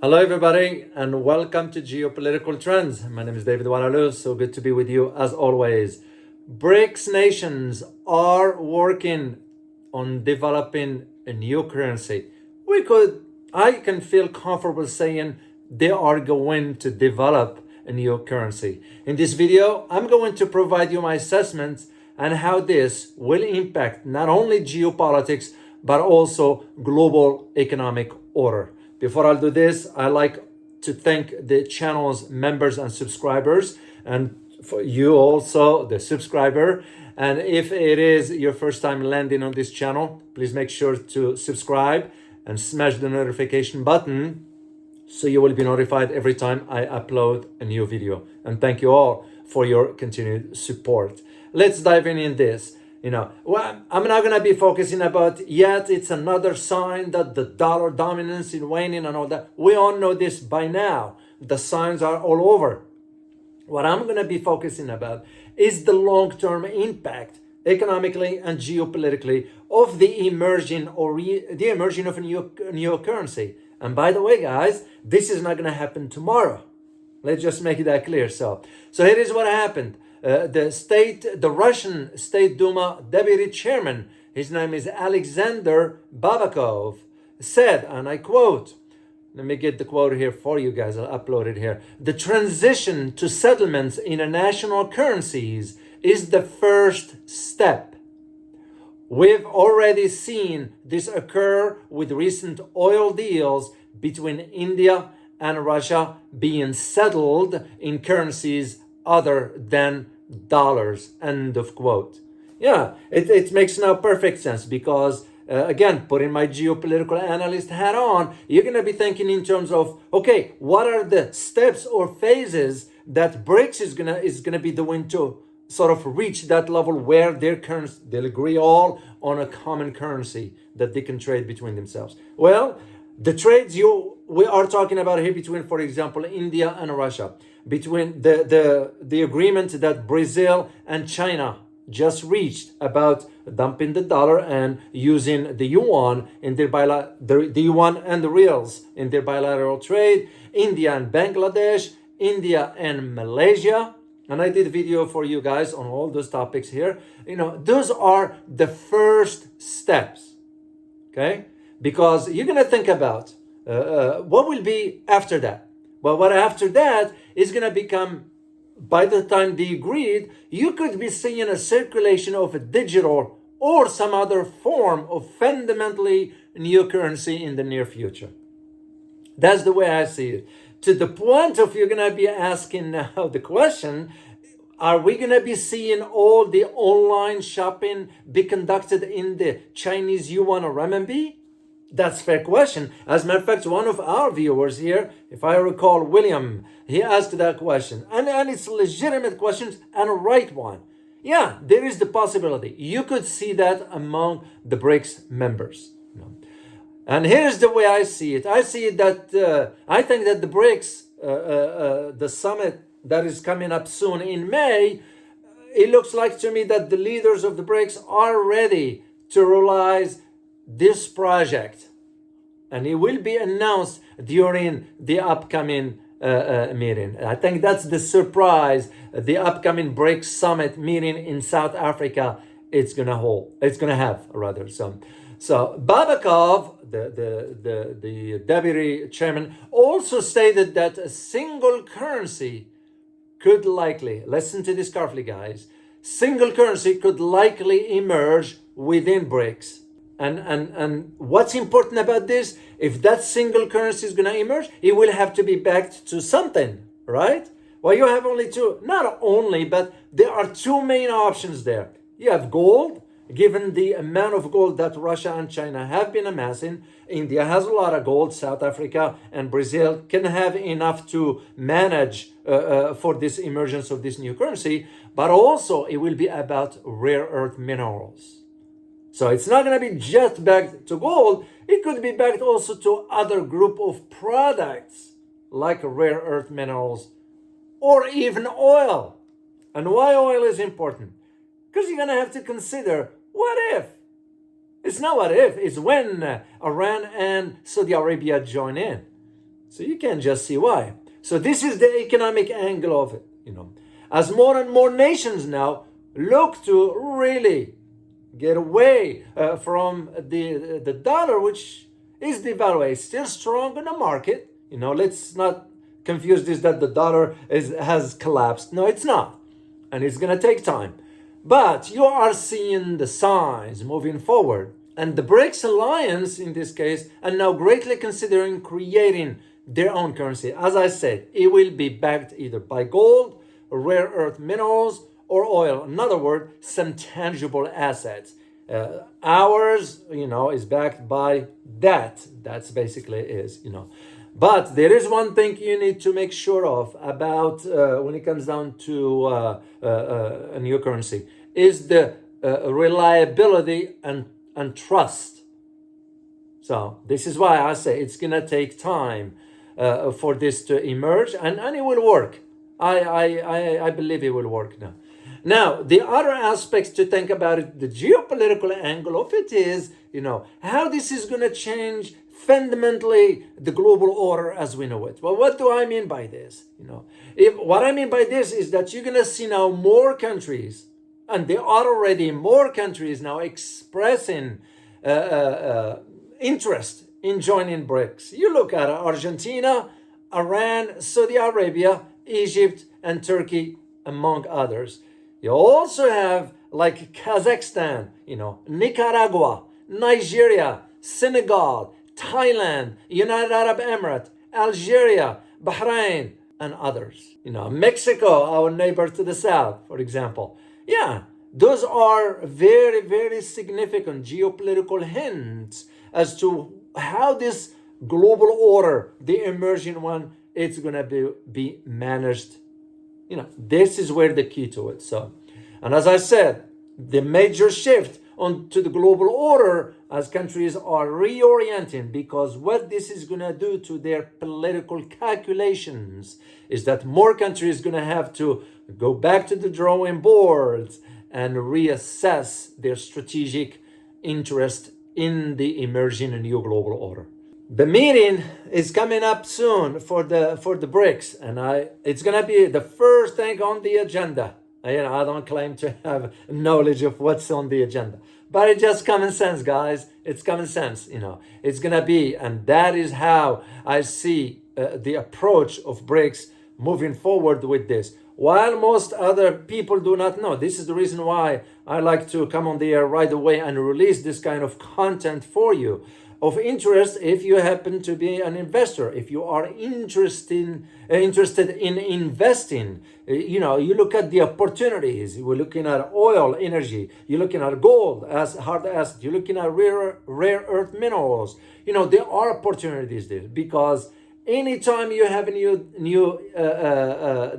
Hello, everybody, and welcome to Geopolitical Trends. My name is David Oualaalou. So good to be with you as always. BRICS nations are working on developing a new currency. I can feel comfortable saying they are going to develop a new currency. In this video, I'm going to provide you my assessments and how this will impact not only geopolitics, but also global economic order. Before I do this, I like to thank the channel's members and subscribers, and for you also, the subscriber. And if it is your first time landing on this channel, please make sure to subscribe and smash the notification button so you will be notified every time I upload a new video. And thank you all for your continued support. Let's dive in this. I'm not going to be focusing about yet. It's another sign that the dollar dominance is waning and all that. We all know this by now. The signs are all over. What I'm going to be focusing about is the long-term impact economically and geopolitically of the emerging of a new currency. And by the way, guys, this is not going to happen tomorrow. Let's just make that clear. So here is what happened. The Russian State Duma deputy chairman, his name is Alexander Babakov, said, and I quote, let me get the quote here for you guys, I'll upload it here. The transition to settlements in national currencies is the first step. We've already seen this occur with recent oil deals between India and Russia being settled in currencies other than dollars, end of quote. Yeah, it makes now perfect sense because, again, putting my geopolitical analyst hat on, you're going to be thinking in terms of, okay, what are the steps or phases that BRICS is gonna be doing to sort of reach that level where they'll agree all on a common currency that they can trade between themselves. Well, the trades we are talking about here between, for example, India and Russia, between the agreement that Brazil and China just reached about dumping the dollar and using the yuan in their the yuan and the reals in their bilateral trade, India and Bangladesh, India and Malaysia. And I did a video for you guys on all those topics here. Those are the first steps, okay? Because you're going to think about what will be after that. Well, what after that is going to become, by the time they agreed, you could be seeing a circulation of a digital or some other form of fundamentally new currency in the near future. That's the way I see it. To the point of you're going to be asking now the question, are we going to be seeing all the online shopping be conducted in the Chinese yuan or renminbi? That's a fair question. As a matter of fact, one of our viewers here, if I recall, William, he asked that question. And it's a legitimate question and a right one. Yeah, there is the possibility. You could see that among the BRICS members. And here's the way I see it. I see it that I think that the BRICS, the summit that is coming up soon in May, it looks like to me that the leaders of the BRICS are ready to realize this project, and it will be announced during the upcoming meeting. I think that's the surprise. The upcoming BRICS summit meeting in South Africa, it's gonna have. So Babakov, the deputy chairman, also stated that a single currency could likely, listen to this carefully, guys, single currency could likely emerge within BRICS. And what's important about this, if that single currency is going to emerge, it will have to be backed to something, right? Well, you have only two, not only, but there are two main options there. You have gold, given the amount of gold that Russia and China have been amassing. India has a lot of gold, South Africa and Brazil can have enough to manage for this emergence of this new currency, but also it will be about rare earth minerals. So it's not going to be just backed to gold. It could be backed also to other group of products like rare earth minerals or even oil. And why oil is important? Because you're going to have to consider, what if? It's not what if, it's when Iran and Saudi Arabia join in. So you can just see why. So this is the economic angle of it, As more and more nations now look to really get away from the dollar, which is devalued, still strong in the market. Let's not confuse this that the dollar has collapsed. No, it's not. And it's going to take time. But you are seeing the signs moving forward. And the BRICS alliance, in this case, are now greatly considering creating their own currency. As I said, it will be backed either by gold, rare earth minerals, or oil. In other words, some tangible assets. Ours, is backed by that. That's basically is. But there is one thing you need to make sure of about when it comes down to a new currency is the reliability and trust. So this is why I say it's gonna take time for this to emerge, and it will work. I believe it will work now. Now, the other aspects to think about it, the geopolitical angle of it is, how this is going to change fundamentally the global order as we know it. Well, what do I mean by this? What I mean by this is that you're going to see now more countries, and there are already more countries now expressing interest in joining BRICS. You look at Argentina, Iran, Saudi Arabia, Egypt, and Turkey, among others. You also have like Kazakhstan, Nicaragua, Nigeria, Senegal, Thailand, United Arab Emirates, Algeria, Bahrain, and others. Mexico, our neighbor to the south, for example. Yeah, those are very, very significant geopolitical hints as to how this global order, the emerging one, it's going to be managed. This is where the key to it. So, and as I said, the major shift onto the global order as countries are reorienting, because what this is going to do to their political calculations is that more countries going to have to go back to the drawing boards and reassess their strategic interest in the emerging new global order. The meeting is coming up soon for the BRICS, and it's gonna be the first thing on the agenda. I don't claim to have knowledge of what's on the agenda, but it's just common sense, guys. It's common sense. It's gonna be, and that is how I see the approach of BRICS moving forward with this. While most other people do not know, this is the reason why I like to come on the air right away and release this kind of content for you. Of interest, if you happen to be an investor, if you are interested in investing, you look at the opportunities. We're looking at oil, energy. You're looking at gold as hard asset. You're looking at rare earth minerals. There are opportunities there, because anytime you have a new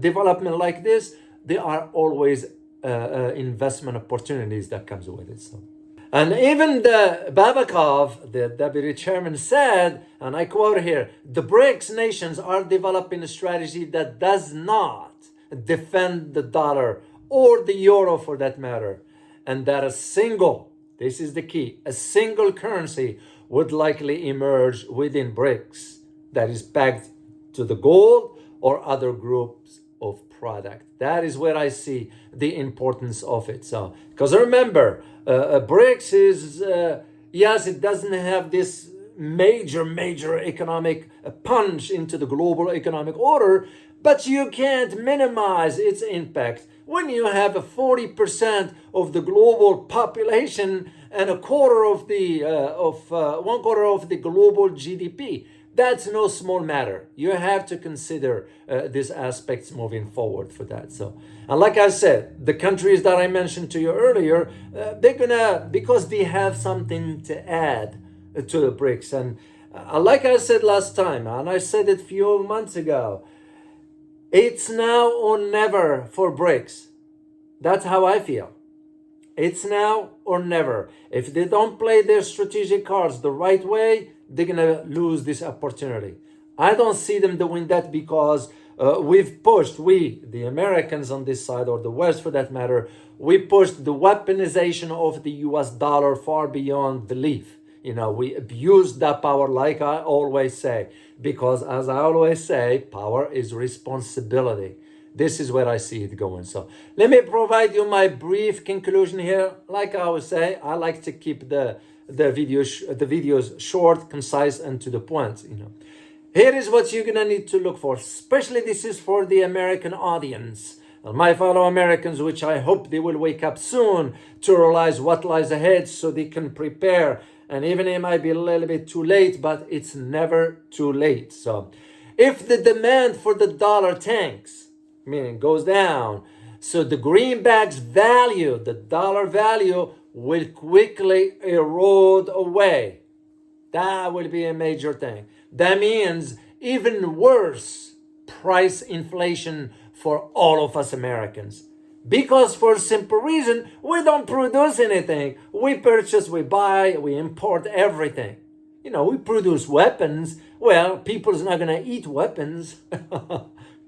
development like this, there are always investment opportunities that comes with it. So. And even the Babakov, the deputy chairman, said, and I quote here, the BRICS nations are developing a strategy that does not defend the dollar or the euro for that matter, and that this is the key, a single currency would likely emerge within BRICS that is pegged to the gold or other groups of product. That is where I see the importance of it. So, because remember, BRICS is, yes, it doesn't have this major economic punch into the global economic order, but you can't minimize its impact when you have 40% of the global population and one quarter of the global GDP. That's no small matter. You have to consider these aspects moving forward for that. So, and like I said, the countries that I mentioned to you earlier, they're gonna, because they have something to add to the BRICS. And like I said last time, and I said it a few months ago, it's now or never for BRICS. That's how I feel. It's now or never. If they don't play their strategic cards the right way, they're going to lose this opportunity. I don't see them doing that, because we've pushed, the Americans on this side, or the West for that matter, we pushed the weaponization of the US dollar far beyond belief. We abuse that power, like I always say, because as I always say, power is responsibility. This is where I see it going. So let me provide you my brief conclusion here. Like I always say, I like to keep the videos short, concise, and to the point. Here is what you're gonna need to look for. Especially this is for the American audience. My fellow Americans, which I hope they will wake up soon to realize what lies ahead so they can prepare. And even it might be a little bit too late, but it's never too late. So if the demand for the dollar tanks, meaning goes down, so the greenback's value, the dollar value, will quickly erode away. That will be a major thing. That means even worse price inflation for all of us Americans. Because for a simple reason, we don't produce anything. We purchase, we buy, we import everything. We produce weapons. Well, people's not gonna eat weapons.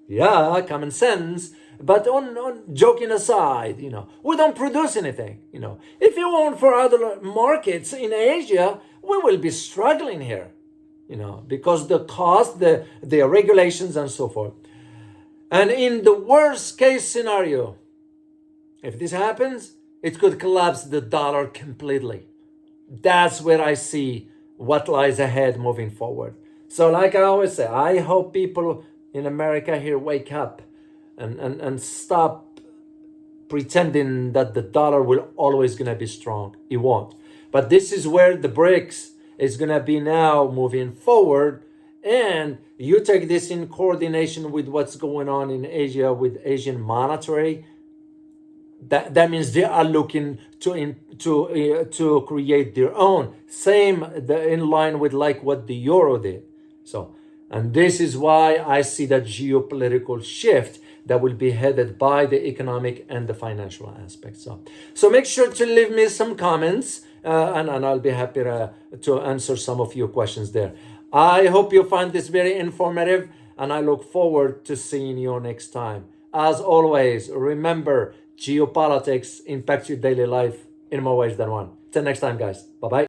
Yeah, common sense. But on joking aside, we don't produce anything. If you want for other markets in Asia, we will be struggling here. Because the cost, the regulations and so forth. And in the worst case scenario, if this happens, it could collapse the dollar completely. That's where I see what lies ahead moving forward. So like I always say, I hope people in America here wake up and stop pretending that the dollar will always gonna be strong. It won't. But this is where the BRICS is gonna be now moving forward. And you take this in coordination with what's going on in Asia with Asian monetary. That means they are looking to create their own, in line with like what the euro did. So, and this is why I see that geopolitical shift that will be headed by the economic and the financial aspects. So make sure to leave me some comments, and I'll be happy to answer some of your questions there. I hope you find this very informative, and I look forward to seeing you next time. As always, remember, geopolitics impacts your daily life in more ways than one. Till next time, guys. Bye-bye.